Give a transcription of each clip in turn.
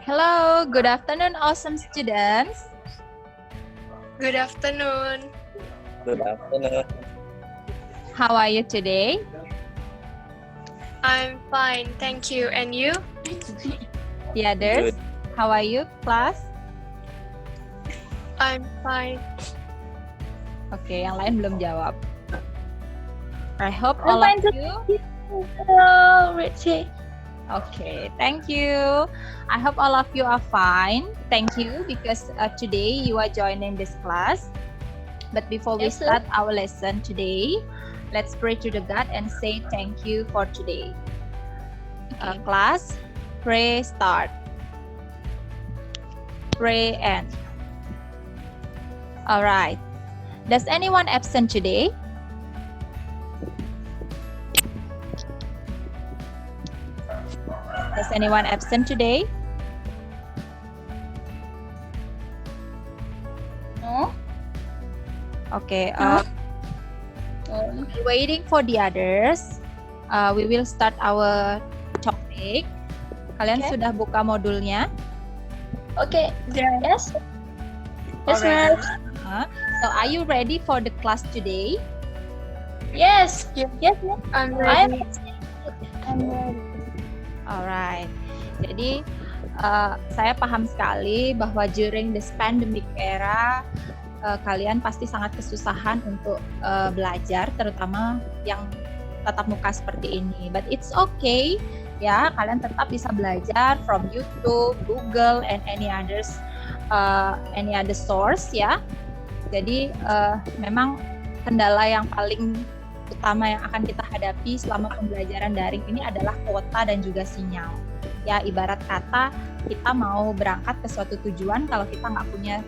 Hello, good afternoon, awesome students. Good afternoon. Good afternoon. How are you today? I'm fine, thank you. And you? The others, Good. how are you, class? I'm fine. Oke, yang lain belum jawab. I hope all of you. Hello, Richie. Okay, thank you. I hope all of you are fine. Thank you because today you are joining this class. But before we Yes, sir. start our lesson today, let's pray to the God and say thank you for today. Class, pray start. Pray end. All right. Does anyone absent today? Does anyone absent today? No. Okay. No. Waiting for the others. We will start our topic. Kalian Okay. sudah buka modulnya? Okay. Yes. Yes, Already. ma'am. So are you ready for the class today? Yes. Yes. Yes, ma'am. I'm I'm ready. ready. Alright. Jadi saya paham sekali bahwa during this pandemic era kalian pasti sangat kesusahan untuk belajar, terutama yang tatap muka seperti ini. But it's okay, ya. Kalian tetap bisa belajar from YouTube, Google, and any other source, ya. Jadi memang kendala yang paling utama yang akan kita hadapi selama pembelajaran daring ini adalah kuota dan juga sinyal. Ya, ibarat kata kita mau berangkat ke suatu tujuan, kalau kita nggak punya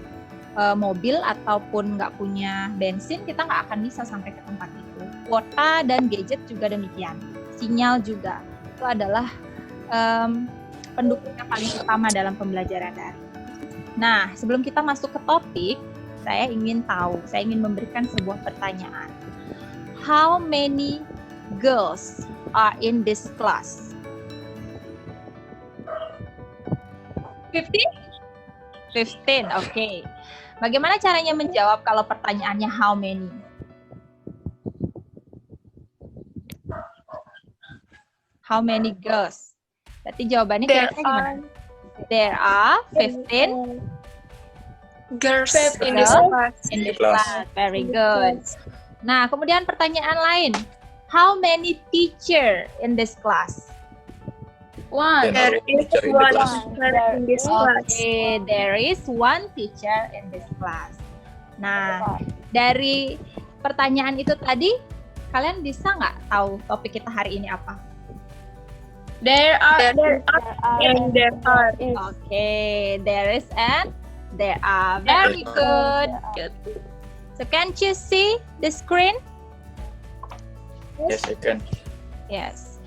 mobil ataupun nggak punya bensin, kita nggak akan bisa sampai ke tempat itu. Kuota dan gadget juga demikian. Sinyal juga. Itu adalah pendukung yang paling utama dalam pembelajaran daring. Nah, sebelum kita masuk ke topik, saya ingin memberikan sebuah pertanyaan. How many girls are in this class? 15, okay. Bagaimana caranya menjawab kalau pertanyaannya how many? How many girls? Berarti jawabannya There kira-kira gimana? are There are 15 girls in Girls this class. in this Class. class. Very good. Nah, kemudian pertanyaan lain. How many teacher in this class? One. There is Teacher in the one class. teacher in this class. Okay, there is one teacher in this class. Nah, dari pertanyaan itu tadi, kalian bisa nggak tahu topik kita hari ini apa? There are. There and there are. Okay, there is and there are. Very good. So can't you see the screen? Yes, I can. Yes.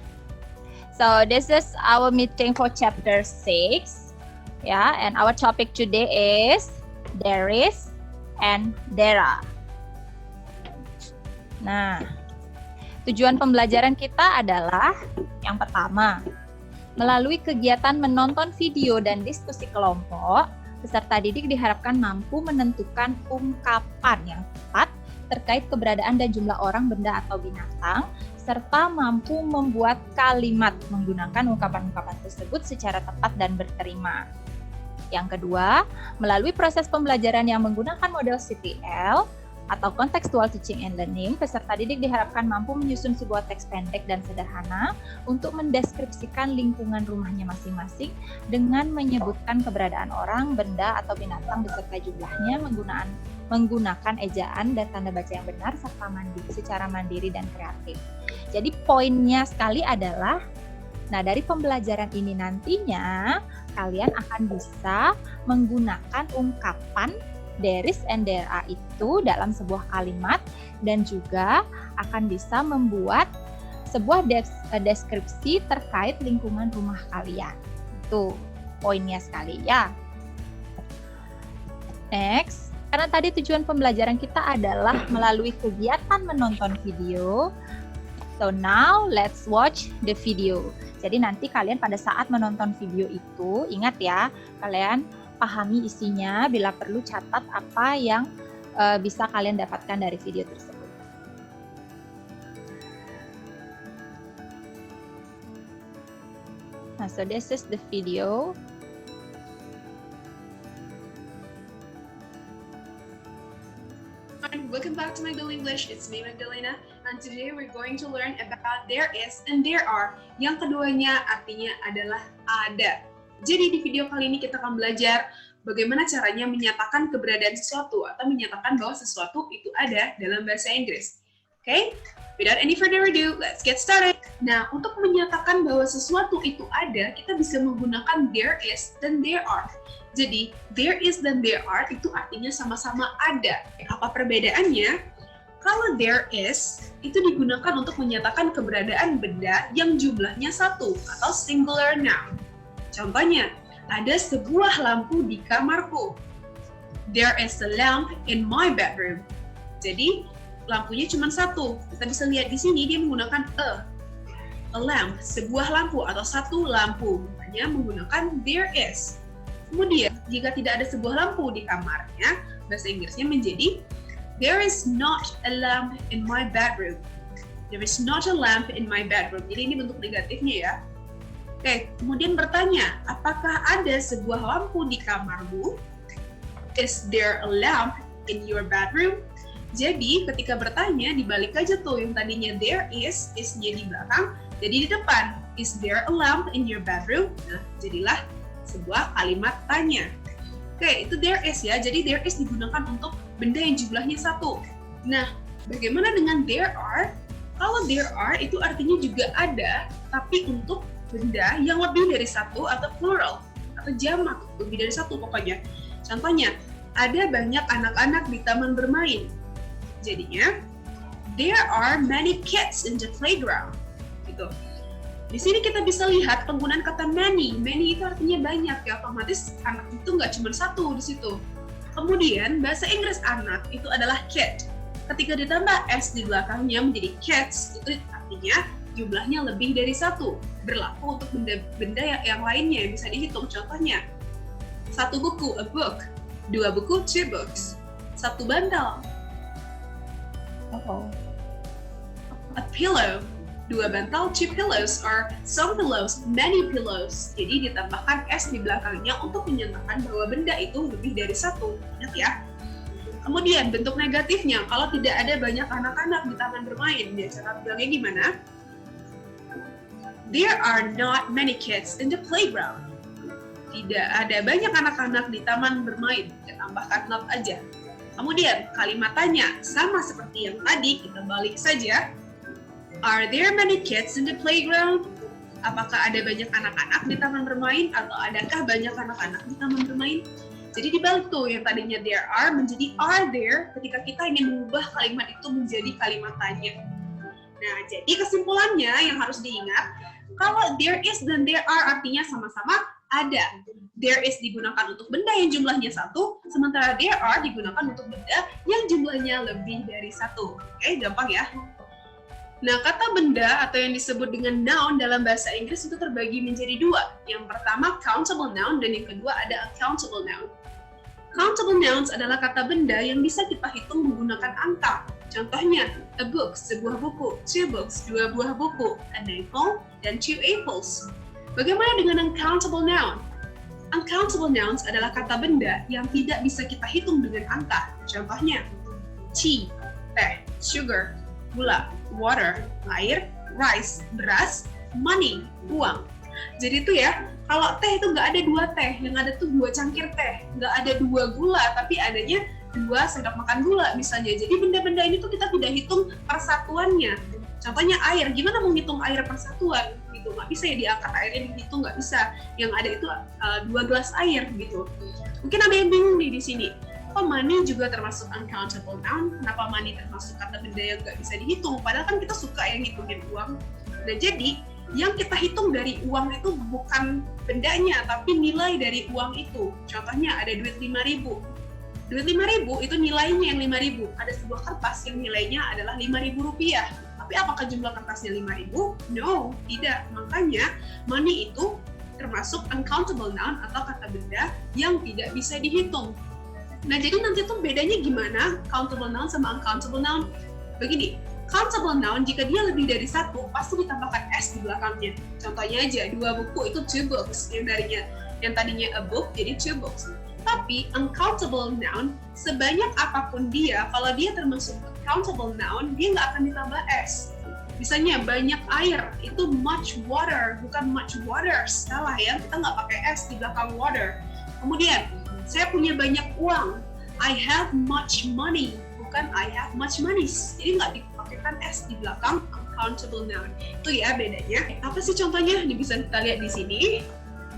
So this is our meeting for chapter 6. Yeah, and our topic today is there is and there are. Nah, tujuan pembelajaran kita adalah yang pertama, melalui kegiatan menonton video dan diskusi kelompok, peserta didik diharapkan mampu menentukan ungkapan yang tepat terkait keberadaan dan jumlah orang, benda, atau binatang, serta mampu membuat kalimat menggunakan ungkapan-ungkapan tersebut secara tepat dan berterima. Yang kedua, melalui proses pembelajaran yang menggunakan model CTL atau Contextual Teaching and Learning, peserta didik diharapkan mampu menyusun sebuah teks pendek dan sederhana untuk mendeskripsikan lingkungan rumahnya masing-masing dengan menyebutkan keberadaan orang, benda, atau binatang beserta jumlahnya menggunakan ejaan dan tanda baca yang benar serta secara mandiri dan kreatif. Jadi poinnya sekali adalah, nah dari pembelajaran ini nantinya kalian akan bisa menggunakan ungkapan there is and there are itu dalam sebuah kalimat dan juga akan bisa membuat sebuah deskripsi terkait lingkungan rumah kalian. Itu poinnya sekali ya. Next, karena tadi tujuan pembelajaran kita adalah melalui kegiatan menonton video, So now let's watch the video. Jadi nanti kalian pada saat menonton video itu, ingat ya, kalian pahami isinya, bila perlu catat apa yang bisa kalian dapatkan dari video tersebut. Nah, so this is the video. Welcome back to My Bill English. It's me, Magdalena, and today we're going to learn about there is and there are. Yang keduanya artinya adalah ada. Jadi di video kali ini kita akan belajar bagaimana caranya menyatakan keberadaan sesuatu atau menyatakan bahwa sesuatu itu ada dalam bahasa Inggris. Okay? Without any further ado, let's get started. Nah, untuk menyatakan bahwa sesuatu itu ada, kita bisa menggunakan there is dan there are. Jadi, there is dan there are itu artinya sama-sama ada. Apa perbedaannya? Kalau there is, itu digunakan untuk menyatakan keberadaan benda yang jumlahnya satu atau singular noun. Contohnya, ada sebuah lampu di kamarku. There is a lamp in my bedroom. Jadi, lampunya cuma satu. Kita bisa lihat di sini dia menggunakan a lamp, sebuah lampu atau satu lampu. Makanya menggunakan there is. Kemudian, jika tidak ada sebuah lampu di kamarnya, bahasa Inggrisnya menjadi there is not a lamp in my bedroom. There is not a lamp in my bedroom. Jadi ini bentuk negatifnya ya. Oke, kemudian bertanya, apakah ada sebuah lampu di kamarmu? Is there a lamp in your bedroom? Jadi ketika bertanya, dibalik aja tuh yang tadinya there is-nya di belakang, jadi di depan. Is there a lamp in your bedroom? Nah, jadilah sebuah kalimat tanya. Oke, itu there is ya. Jadi there is digunakan untuk benda yang jumlahnya satu. Nah, bagaimana dengan there are? Kalau there are itu artinya juga ada, tapi untuk benda yang lebih dari satu atau plural atau jamak, lebih dari satu pokoknya. Contohnya, ada banyak anak-anak di taman bermain. Jadinya, there are many kids in the playground. Gitu. Di sini kita bisa lihat penggunaan kata many. Many itu artinya banyak ya, otomatis anak itu nggak cuma satu di situ. Kemudian bahasa Inggris anak itu adalah kid. Ketika ditambah s di belakangnya menjadi kids, itu artinya jumlahnya lebih dari satu. Berlaku untuk benda yang lainnya yang bisa dihitung. Contohnya, satu buku, a book. Dua buku, two books. Satu bantal, a pillow. Dua bantal, two pillows, or some pillows, many pillows. Jadi ditambahkan s di belakangnya untuk menyatakan bahwa benda itu lebih dari satu. Ingat ya. Kemudian bentuk negatifnya, kalau tidak ada banyak anak-anak di taman bermain, ya cara bilangnya gimana? There are not many kids in the playground. Tidak ada banyak anak-anak di taman bermain. Kita tambahkan not aja. Kemudian kalimat tanya, sama seperti yang tadi, kita balik saja. Are there many kids in the playground? Apakah ada banyak anak-anak di taman bermain atau adakah banyak anak-anak di taman bermain? Jadi dibalik tuh yang tadinya there are menjadi are there ketika kita ingin mengubah kalimat itu menjadi kalimat tanya. Nah, jadi kesimpulannya yang harus diingat, kalau there is dan there are artinya sama-sama ada. There is digunakan untuk benda yang jumlahnya satu, sementara there are digunakan untuk benda yang jumlahnya lebih dari satu. Oke, gampang ya. Nah, kata benda atau yang disebut dengan noun dalam bahasa Inggris itu terbagi menjadi dua. Yang pertama countable noun dan yang kedua ada uncountable noun. Countable nouns adalah kata benda yang bisa kita hitung menggunakan angka. Contohnya, a book, sebuah buku, two books, dua buah buku, an apple, dan two apples. Bagaimana dengan uncountable noun? Uncountable nouns adalah kata benda yang tidak bisa kita hitung dengan angka. Contohnya, tea, teh, sugar, gula, water, air, rice, beras, money, uang. Jadi itu ya, kalau teh itu nggak ada dua teh, yang ada tuh dua cangkir teh, nggak ada dua gula, tapi adanya dua sendok makan gula misalnya. Jadi benda-benda ini tuh kita tidak hitung persatuannya. Contohnya air, gimana menghitung air persatuan? Gitu, nggak bisa ya diangkat airnya dihitung, nggak bisa. Yang ada itu 2 gelas air gitu. Mungkin ada yang bingung nih di sini. Kok money juga termasuk uncountable noun? Kenapa money termasuk kata benda yang nggak bisa dihitung? Padahal kan kita suka yang hitungin uang. Nah jadi yang kita hitung dari uang itu bukan bendanya, tapi nilai dari uang itu. Contohnya ada duit 5.000. Duit 5.000 itu nilainya yang 5.000. Ada sebuah kertas yang nilainya adalah 5.000 rupiah. Tapi apakah jumlah kertasnya 5.000? No, tidak. Makanya money itu termasuk uncountable noun atau kata benda yang tidak bisa dihitung. Nah, jadi nanti tuh bedanya gimana countable noun sama uncountable noun? Begini, countable noun jika dia lebih dari satu pasti ditambahkan s di belakangnya. Contohnya aja, 2 buku itu 2 books, yang tadinya a book jadi 2 books. Tapi uncountable noun sebanyak apapun dia, kalau dia termasuk uncountable noun, dia nggak akan ditambah s. Misalnya banyak air, itu much water, bukan much waters. Salah ya, kita nggak pakai s di belakang water. Kemudian, saya punya banyak uang. I have much money, bukan I have much monies. Jadi nggak dipakaikan s di belakang uncountable noun. Itu ya bedanya. Apa sih contohnya? Ini bisa kita lihat di sini.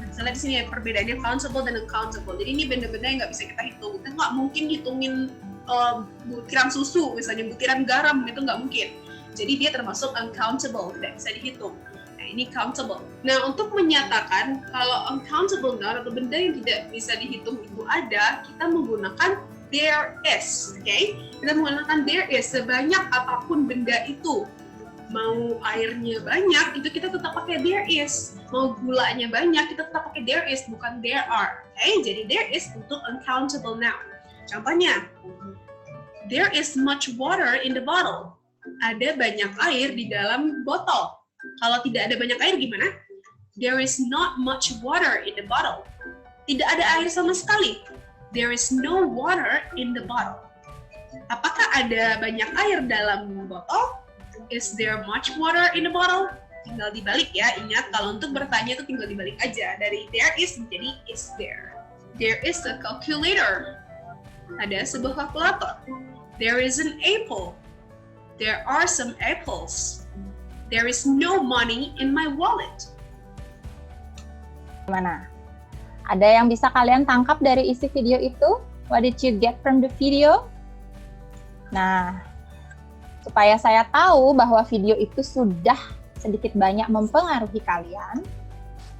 Bisa lihat di sini ya perbedaannya countable dan uncountable. Jadi ini benda-benda yang nggak bisa kita hitung. Kita nggak mungkin hitungin butiran susu, misalnya butiran garam, itu nggak mungkin. Jadi dia termasuk uncountable, tidak bisa dihitung. Nah, ini countable. Nah, untuk menyatakan kalau uncountable noun atau benda yang tidak bisa dihitung itu ada, kita menggunakan there is, oke? Kita menggunakan there is sebanyak apapun benda itu. Mau airnya banyak, itu kita tetap pakai there is. Mau gulanya banyak, kita tetap pakai there is, bukan there are. Oke? Jadi there is untuk uncountable noun. Contohnya, there is much water in the bottle. Ada banyak air di dalam botol. Kalau tidak ada banyak air gimana? There is not much water in the bottle. Tidak ada air sama sekali. There is no water in the bottle. Apakah ada banyak air dalam botol? Is there much water in the bottle? Tinggal dibalik ya. Ingat, kalau untuk bertanya itu tinggal dibalik aja. Dari there is menjadi is there. There is a calculator. Ada sebuah kalkulator. There is an apple. There are some apples. There is no money in my wallet. Gimana? Ada yang bisa kalian tangkap dari isi video itu? What did you get from the video? Nah, supaya saya tahu bahwa video itu sudah sedikit banyak mempengaruhi kalian,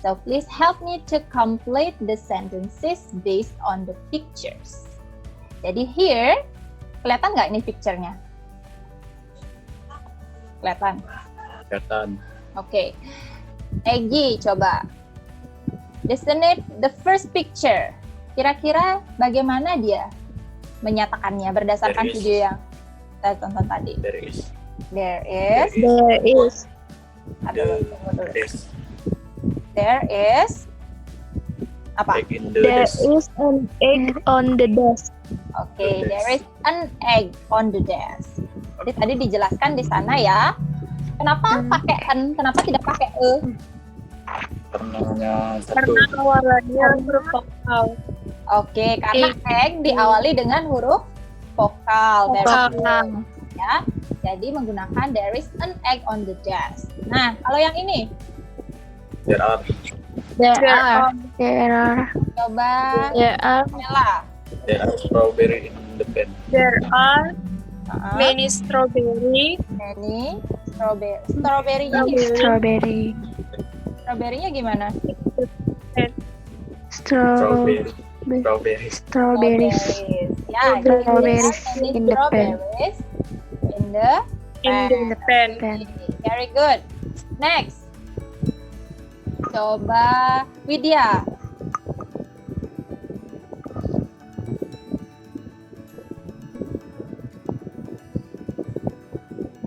so please help me to complete the sentences based on the pictures. Jadi here, kelihatan nggak ini picture-nya? Kelihatan? Kelihatan. Oke. Egy, coba. Designate the first picture. Kira-kira bagaimana dia menyatakannya berdasarkan There is. video yang kita tonton tadi? There is. There is. There is. Aduh, tunggu dulu. There is. There is. Apa? Egg in the There desk. is an egg on the desk. Oke, there is an egg on the desk. Jadi tadi dijelaskan di sana ya. Kenapa pakai an? Kenapa tidak pakai e? Karena satu. Karena awalannya huruf vokal. Oke, karena egg diawali dengan huruf vokal. There is Vokal. ya. Jadi menggunakan there is an egg on the desk. Nah, kalau yang ini There are. There are. There are. coba There are. Mela. There are strawberry in the pen. There are Many many strawberry. Strawberry-nya gimana? Strawberry. Strawberry-nya gimana? Strawberry. Strawberry. Strawberries. Ya, Strawberries many in the pen. strawberries in the In the pen. Very good. Next. Coba Widya.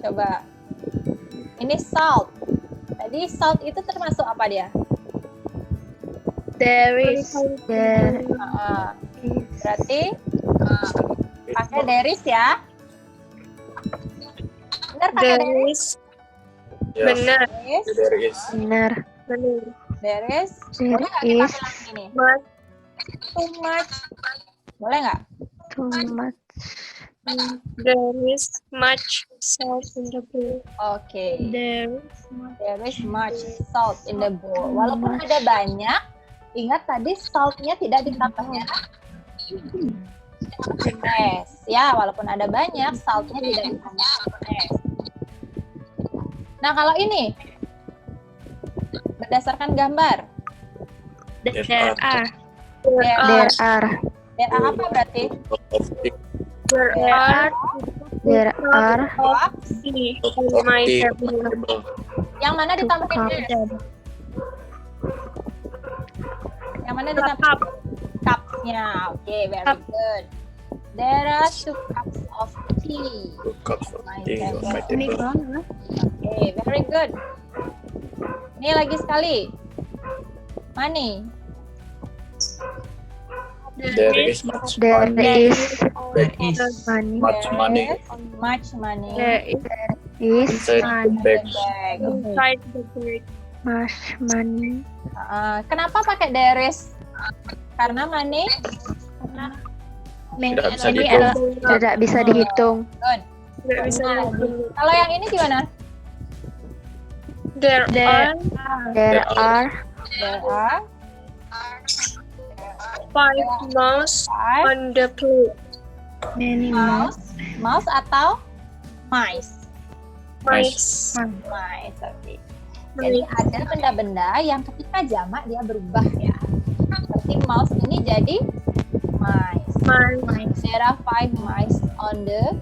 Coba. Ini salt. Tadi salt itu termasuk apa dia? There is. There Berarti pakai there is ya. Benar pakai There there is. is. Yes. Benar. There is. Benar. Benar. There is. There Boleh nggak is. kita bilang gini? Much. Too much. Boleh nggak? Too much. There is much salt in the bowl. Oke. There There is much salt in the bowl. Walaupun ada banyak, ingat tadi saltnya tidak ditambahnya es. Ya, walaupun ada banyak, saltnya tidak ditambahkan es. Nah, kalau ini berdasarkan gambar, There There are. are. There There are. there are apa berarti? Of pig. There are There are in Of my the table. table. Yang mana two ditambahin cups. S? Yang mana ditambahin Cup. cups-nya? Oke, very Cup. good. There are 2 cups of tea. 2 cups of My tea on my table. table. Oke, very good. Ini lagi sekali. Money. There is much There money. is There is money. much money Much money. There is Is inside the bag. Bag. Oke. inside the bag. much money. Kenapa pakai there is? Karena money. Tidak bisa Ini dihitung. adalah Tidak bisa dihitung. good. Tidak bisa dihitung. Kalau yang ini gimana? There are There are There are 5 mouse 5 on the plate. many mouse. Mouse atau mice? Mice. Mice, oke. Jadi ada benda-benda yang ketika jamak dia berubah ya. Seperti mouse ini jadi mice. Mice. There are 5 mice on the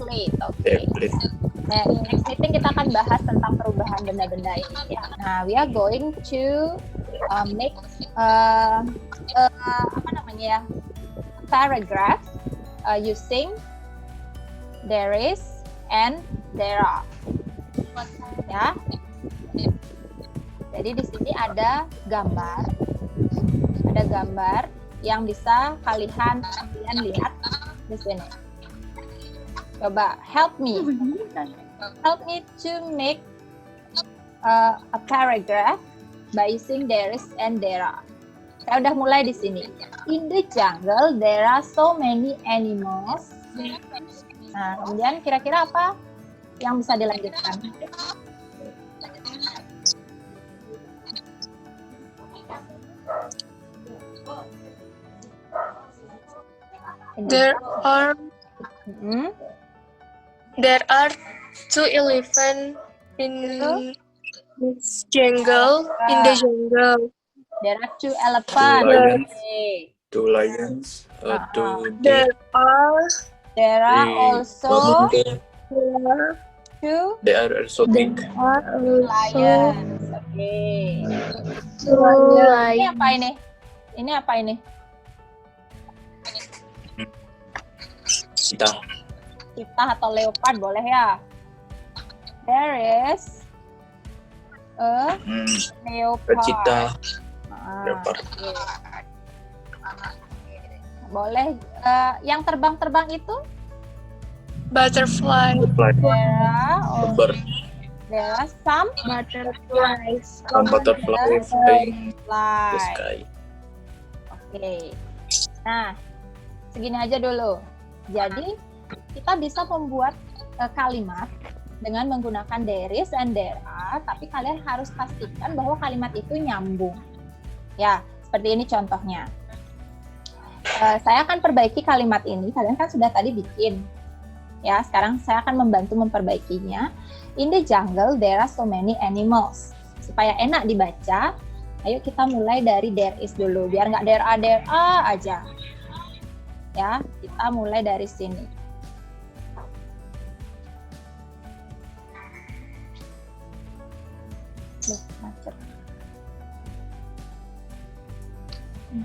plate. Oke. There, please. Nah, in next meeting kita akan bahas tentang perubahan benda-benda ini ya. Nah, we are going to make apa namanya ya? Paragraph using there is and there are. Ya. Jadi di sini ada gambar yang bisa kalian lihat di sini. Coba help me to make a paragraph by using there is and there are. Saya udah mulai di sini. In the jungle there are so many animals. Nah, kemudian kira-kira apa yang bisa dilanjutkan? There are Hmm? There are 2 elephants in this jungle. In the jungle, There are 2 2 elephants. lions, Okay. 2 lions, 2 there deer, are There are 3 also monkey. 2 There are also pig. lions. Oke. Ini apa ini? Ini apa ini? Cheetah. Cheetah atau leopard boleh ya? There is a leopard. Cheetah. Ah, Leopard. oke. Boleh. Yang terbang-terbang itu? butterfly. There are some Butterflies. Butterfly flying the fly. sky. Oke. Nah, segini aja dulu. Jadi, kita bisa membuat kalimat dengan menggunakan there is and there are, tapi kalian harus pastikan bahwa kalimat itu nyambung. Ya, seperti ini contohnya. Saya akan perbaiki kalimat ini. Kalian kan sudah tadi bikin. Ya, sekarang saya akan membantu memperbaikinya. In the jungle, there are so many animals. Supaya enak dibaca, ayo kita mulai dari there is dulu. Biar nggak there are aja. Ya, kita mulai dari sini. Loh, macet.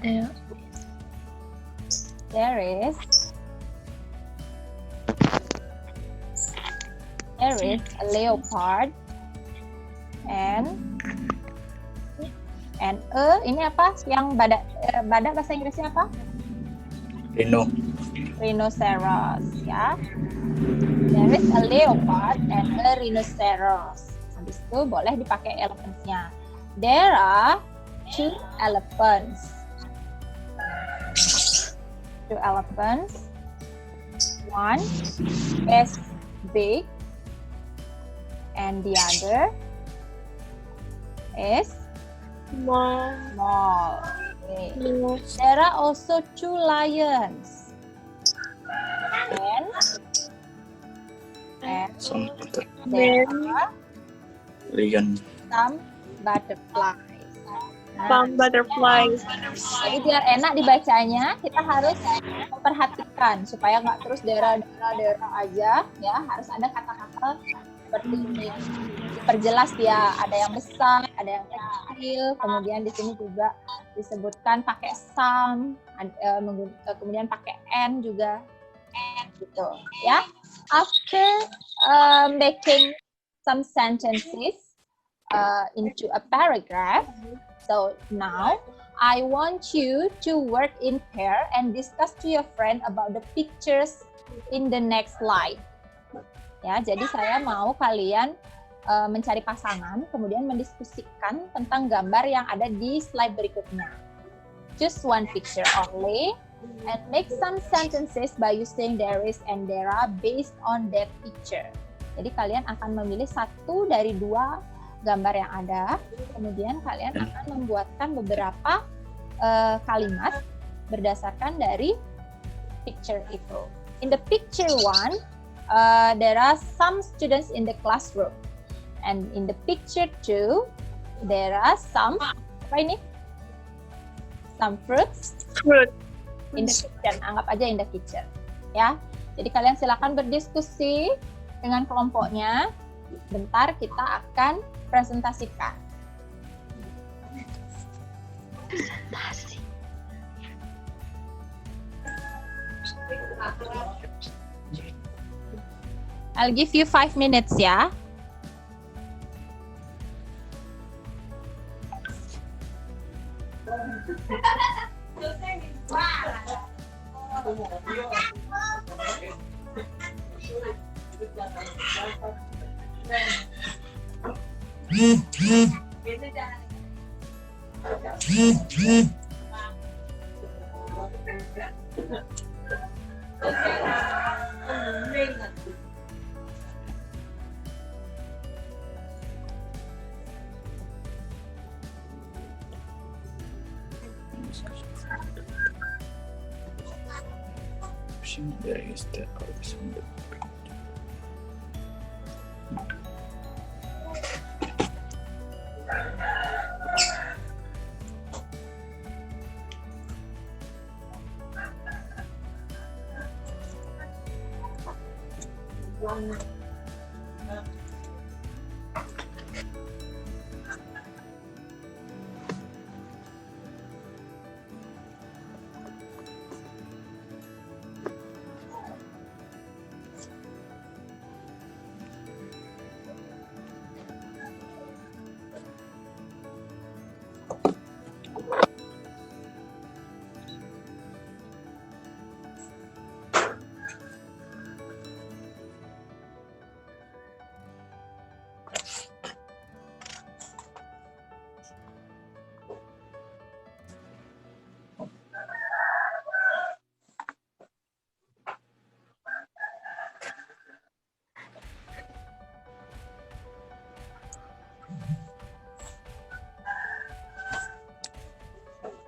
There is a leopard and ini apa? Yang badak bahasa Inggrisnya apa? Rhinoceros, ya. There is a leopard and a rhinoceros. Habis itu boleh dipakai elephants-nya. There are 2 elephants. 2 elephants. One is big and the other is small. Okay. There are also 2 lions and Some there are lion. some butterflies. Found butterflies. Jadi biar enak dibacanya, kita harus memperhatikan supaya nggak terus daerah aja, ya. Harus ada kata-kata seperti ini. Diperjelas dia, ada yang besar, ada yang kecil. Kemudian di sini juga disebutkan pakai some, kemudian pakai and juga, gitu, ya. After making some sentences into a paragraph. So now I want you to work in pair and discuss to your friend about the pictures in the next slide. Ya, jadi saya mau kalian mencari pasangan, kemudian mendiskusikan tentang gambar yang ada di slide berikutnya. Just one picture only, and make some sentences by using there is and there are based on that picture. Jadi kalian akan memilih satu dari dua gambar yang ada, kemudian kalian akan membuatkan beberapa kalimat berdasarkan dari picture itu. In the picture one, there are some students in the classroom, and in the picture two, there are some some fruits in the kitchen. Anggap aja in the kitchen, ya. Jadi kalian silakan berdiskusi dengan kelompoknya. Bentar kita akan presentasikan. I'll give you 5 minutes ya. There is the option.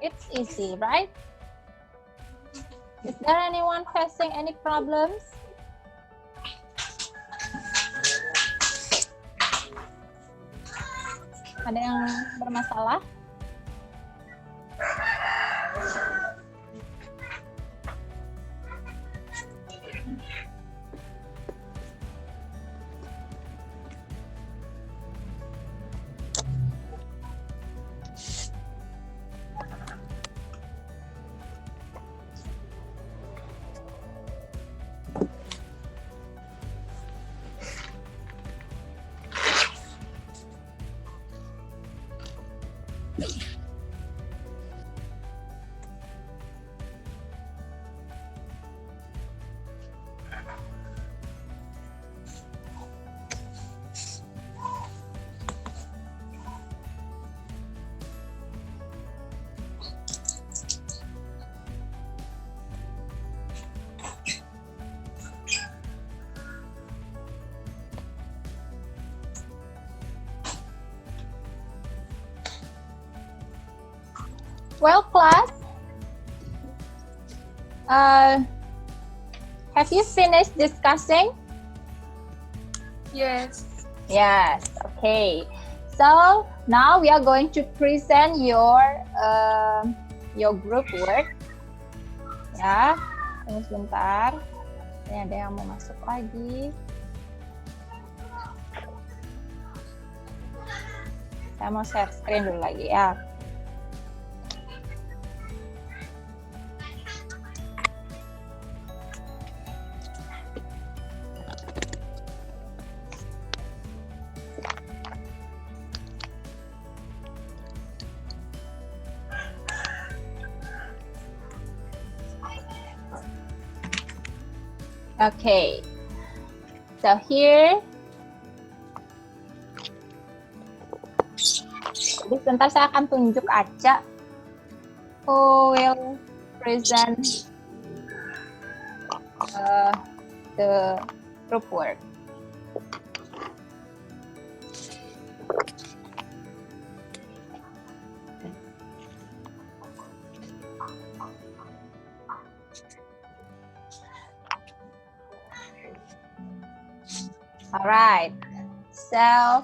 It's easy, right? Is there anyone facing any problems? Ada yang bermasalah? Well, class, have you finished discussing? Yes. Yes, okay. So Now we are going to present your group work. Ya, tunggu sebentar. Ini ada yang mau masuk lagi. Saya mau share screen dulu lagi ya. Okay, so here, jadi sebentar saya akan tunjuk Aca who will present the group work. All right, so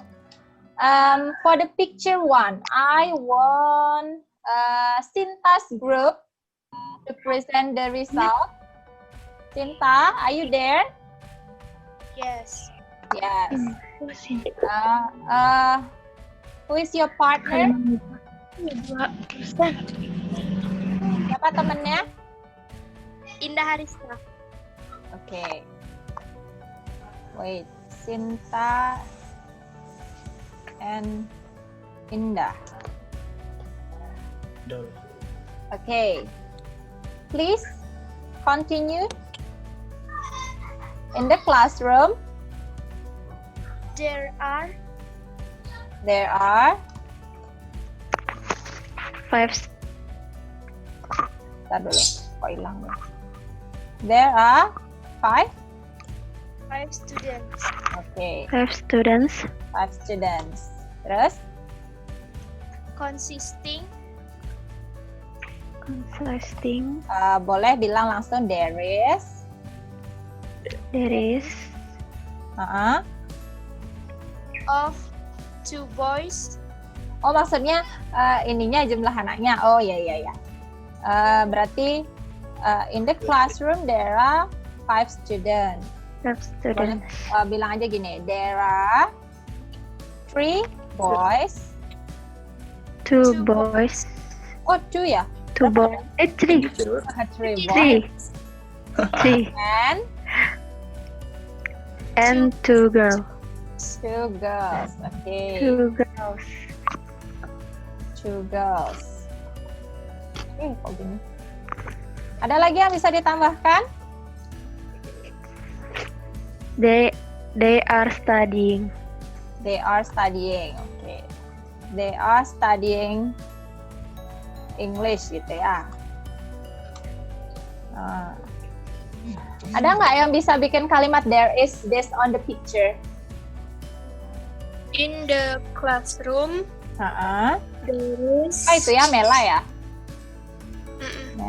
for the picture 1, I want Sinta's group to present the result. Sinta, are you there? Yes. Yes. Who is your partner? Siapa temennya? Indah Harista. Okay. Wait, Sinta and Indah. Okay. Please continue. In the classroom, There are Five. Bentar dulu, kok hilang ya? There are 5. 5 students. Okay, 5 students. 5 students. Terus, Consisting boleh bilang langsung there is. There is of 2 boys. Oh, maksudnya ininya jumlah anaknya. Oh, ya. Berarti in the classroom there are 5 students. 5 students. Bilang aja gini, there are 3 boys. 2 boys. Oh, 2 ya? 2 boys. 3. 3 3. boys. 3. And 2 girls. 2 girls. Okay. 2 girls. 2 girls. Kok gini? Ada lagi yang bisa ditambahkan? They are studying. They are studying. Okay. They are studying English gitu ya. Ada nggak yang bisa bikin kalimat there is based on the picture? In the classroom, there is. Oh, itu ya, Mela ya? Mm-mm.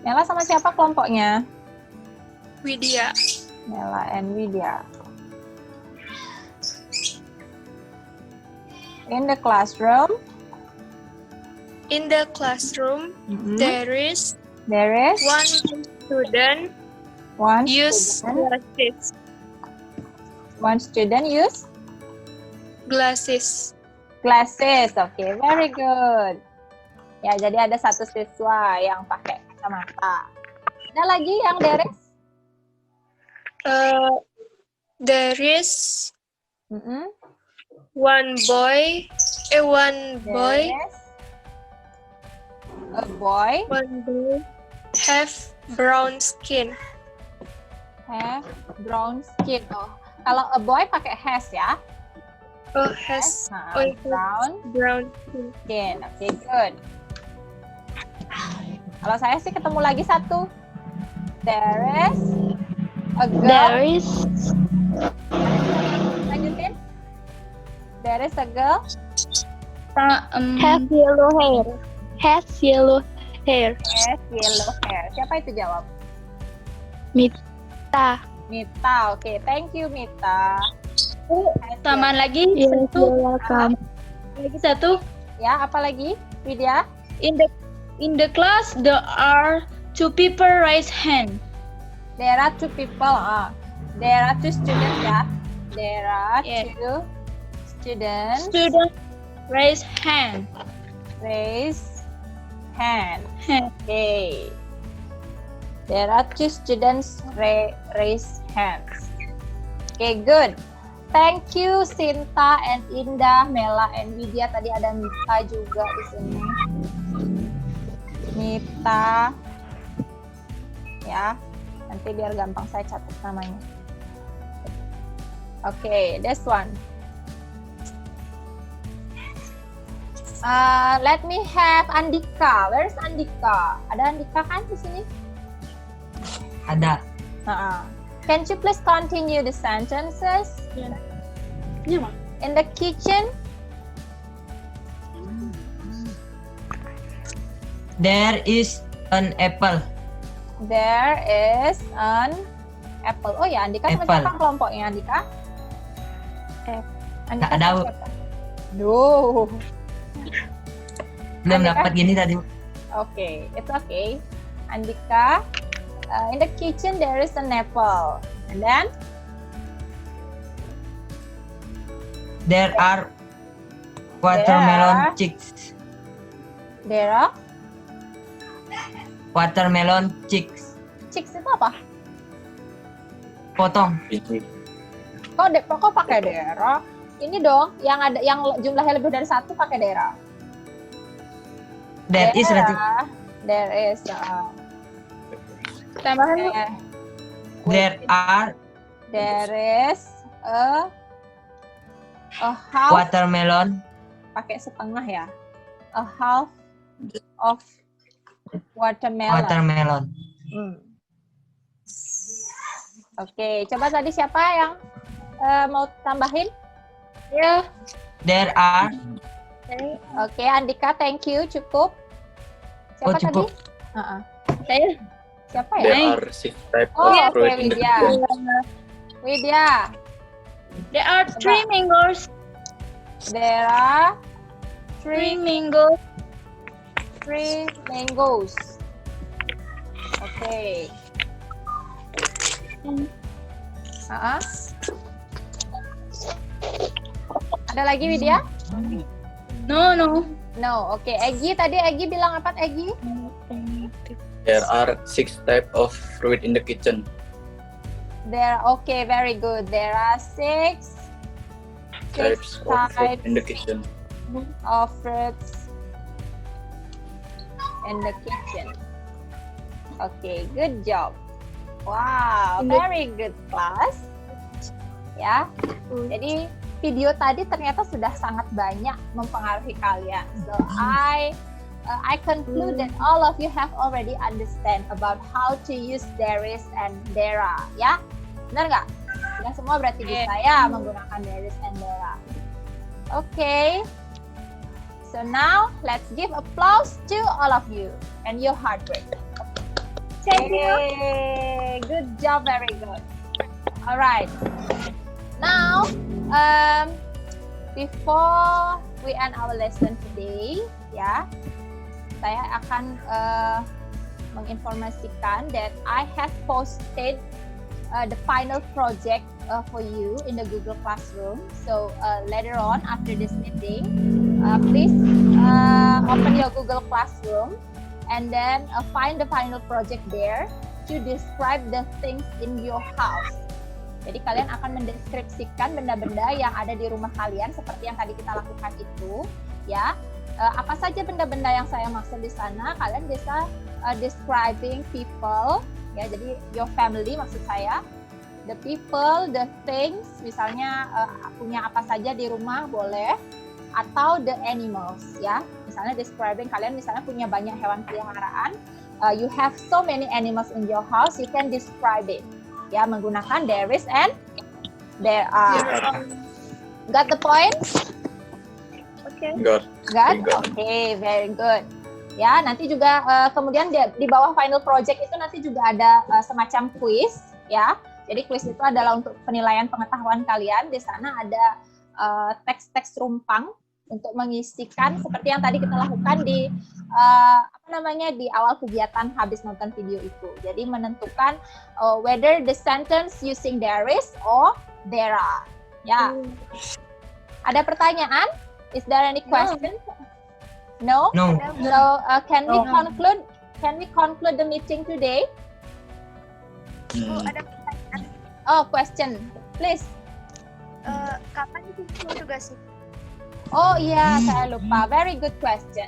Mela sama siapa kelompoknya? Widya. Mela and Widya. In the classroom, there is there is 1 student one use student. One student use glasses. glasses. Okay, very good. Ya, jadi ada 1 siswa yang pakai kacamata. Ada lagi yang there is? There is one boy. There is a boy One boy have brown skin. have brown skin. Oh, kalau a boy pakai has ya. Oh, has Brown skin. skin. Okay, good. Kalau saya sih ketemu lagi 1. There is a girl. There is Lanjutin. There is a girl. have yellow hair. Has yellow hair. Yes, yellow hair. Siapa itu jawab? Mita. Mita. Okay, thank you Mita. Tambahan lagi Yes, satu. you're welcome. Lagi satu. Ya, apa lagi? Widya? In the class there are two people raise hand. There are two people. There are two students ya. There are Yeah. two students. Student raise hand. Raise hand. Hand. Okay. There are two students raise hands. Okay, good. Thank you Sinta and Indah, Mela and Widya. Tadi ada Mita juga di sini. Mita. Ya. Nanti biar gampang saya catat namanya. Okay, this one. Let me have Andika. Where's Andika? Ada Andika kan di sini? Ada. Can you please continue the sentences? In the kitchen, There is an apple. there is an apple. Oh ya, Andika sama Apple. siapa kelompoknya Andika? Andika Tak tahu. sama siapa? Duh. Belum Andika? dapat gini tadi. Okay, it's okay. Andika, in the kitchen there is an apple. And then, There are watermelon chicks. there are Watermelon chicks. chicks itu apa? Potong. Kok pakai daerah? Ini dong, yang ada yang jumlahnya lebih dari satu pakai daerah. There is berarti. There is. Tambahan Bu. There are There is a half. watermelon. Pakai setengah ya. A half of watermelon. Watermelon. Oke, coba tadi siapa yang mau tambahin? Ya. There are Oke, Andika, thank you. Cukup. Siapa Oh, cukup. tadi? Saya. Siapa ya? There are 6 types Oh, of oke, fruit in the Widya. kitchen. Widya. There are three mangoes. There are Three mangoes. three mangoes. Oke. Ada lagi Widya? No, no. No. Oke, Egi tadi Egi bilang apa Egi? There are 6 types of fruit in the kitchen. Okay, very good. There are six Types of fruit in the kitchen. of fruits in the kitchen. Okay, good job. Wow, very good class. Ya, jadi video tadi ternyata sudah sangat banyak mempengaruhi kalian. So I conclude that all of you have already understand about how to use there is and there are. Ya, benar nggak? Sudah semua berarti bisa ya menggunakan there is and there are. Okay. So now let's give applause to all of you and your hard work. Thank you. Good job, very good. All right. Now, before we end our lesson today, ya, saya akan menginformasikan that I have posted the final project for you in the Google Classroom. So later on, after this meeting, please open your Google Classroom and then find the final project there to describe the things in your house. Jadi kalian akan mendeskripsikan benda-benda yang ada di rumah kalian seperti yang tadi kita lakukan itu, ya. Apa saja benda-benda yang saya maksud di sana, kalian bisa describing people, ya. Jadi your family maksud saya, the people, the things, misalnya punya apa saja di rumah boleh, atau the animals, ya. Misalnya describing kalian misalnya punya banyak hewan peliharaan, you have so many animals in your house, you can describe it. Ya, menggunakan there is and there are. Got the point? Got. Okay, very good. Ya, nanti juga kemudian di bawah final project itu nanti juga ada semacam quiz, ya. Jadi quiz itu adalah untuk penilaian pengetahuan kalian. Di sana ada teks-teks rumpang untuk mengisikan seperti yang tadi kita lakukan di di awal kegiatan habis nonton video itu. Jadi menentukan whether the sentence using there is or there are. Ya. Ada pertanyaan? Is there any question? No. No. So can we conclude the meeting today? Ada pertanyaan. Oh, question, please. Kapan itu tugasnya? Oh iya, saya lupa. Very good question.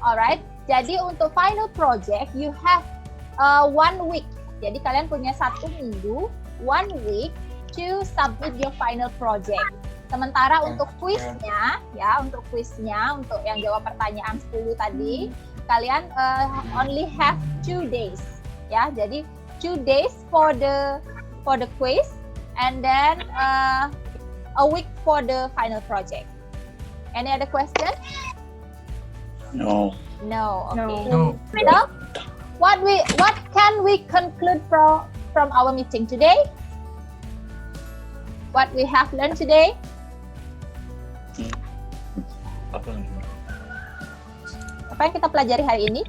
Alright. Jadi untuk final project, you have 1 week. Jadi kalian punya 1 minggu, 1 week to submit your final project. Sementara untuk kuisnya, untuk yang jawab pertanyaan 10 tadi, kalian only have 2 days. Ya, jadi 2 days for the quiz, and then a week for the final project. Any other question? No. No. Okay. No. So, what can we conclude from our meeting today? What we have learned today? Apa? Apa yang kita pelajari hari ini?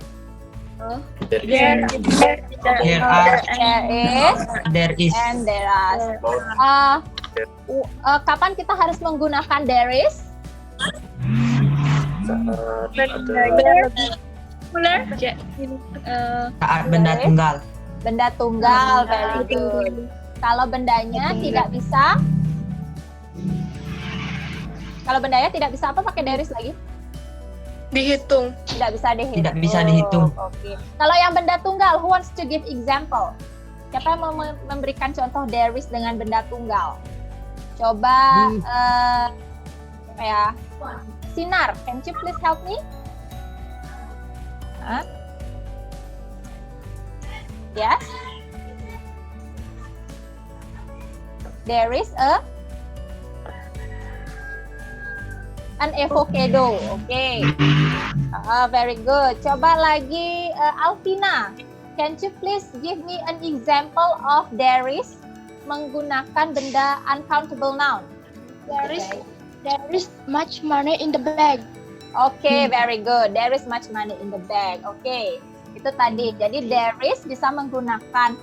There are. There is There is. and there are. Kapan kita harus menggunakan there is? Saat benda tunggal. Benda tunggal, very good. Kalau bendanya tidak bisa, apa pakai there is lagi? Dihitung. Tidak bisa dihitung. Tidak bisa dihitung. Oke. Kalau yang benda tunggal, who wants to give example? Siapa yang mau memberikan contoh there is dengan benda tunggal? Coba, Sinar, can you please help me? Huh? Yes? There is an avocado. Okay. Very good. Coba lagi Alvina. Can you please give me an example of there is menggunakan benda uncountable noun? There is much money in the bag. Okay, very good. There is much money in the bag. Okay. Itu tadi. Jadi there is bisa menggunakan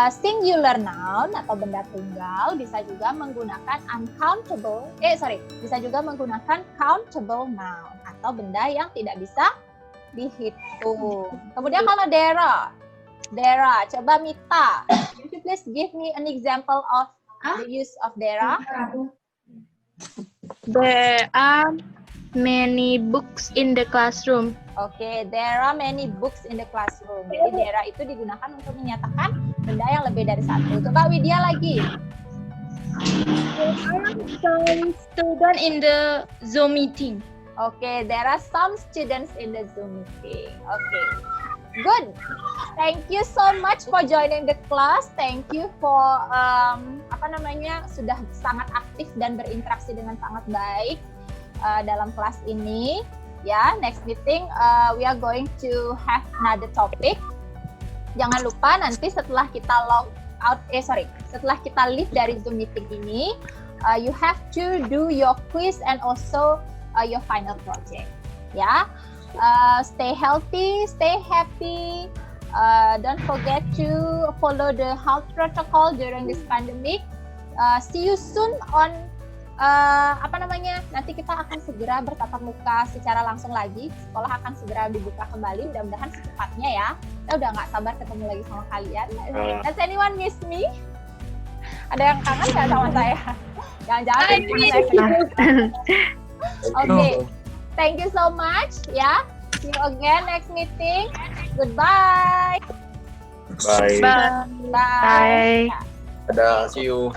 singular noun atau benda tunggal, bisa juga menggunakan bisa juga menggunakan countable noun atau benda yang tidak bisa dihitung. Kemudian kalau Dera, coba Mita, can you please give me an example of the use of Dera? There are many books in the classroom. Okay, there are many books in the classroom. Jadi Dera itu digunakan untuk menyatakan benda yang lebih dari satu. Coba Widya lagi. There are some students in the Zoom meeting. Okay, there are some students in the Zoom meeting. Okay, good. Thank you so much for joining the class. Thank you for sudah sangat aktif dan berinteraksi dengan sangat baik dalam kelas ini. Ya, next meeting we are going to have another topic. Jangan lupa nanti setelah kita setelah kita leave dari Zoom meeting ini, you have to do your quiz and also your final project. Ya, stay healthy, stay happy. Don't forget to follow the health protocol during this pandemic. See you soon on nanti kita akan segera bertatap muka secara langsung lagi. Sekolah akan segera dibuka kembali, mudah-mudahan secepatnya ya. Kita udah nggak sabar ketemu lagi sama kalian. Does anyone miss me? Ada yang kangen nggak sama saya? Jangan-jangan Oke, thank you so much ya. See you again next meeting. Goodbye. Bye. Bye. Dadah, see you.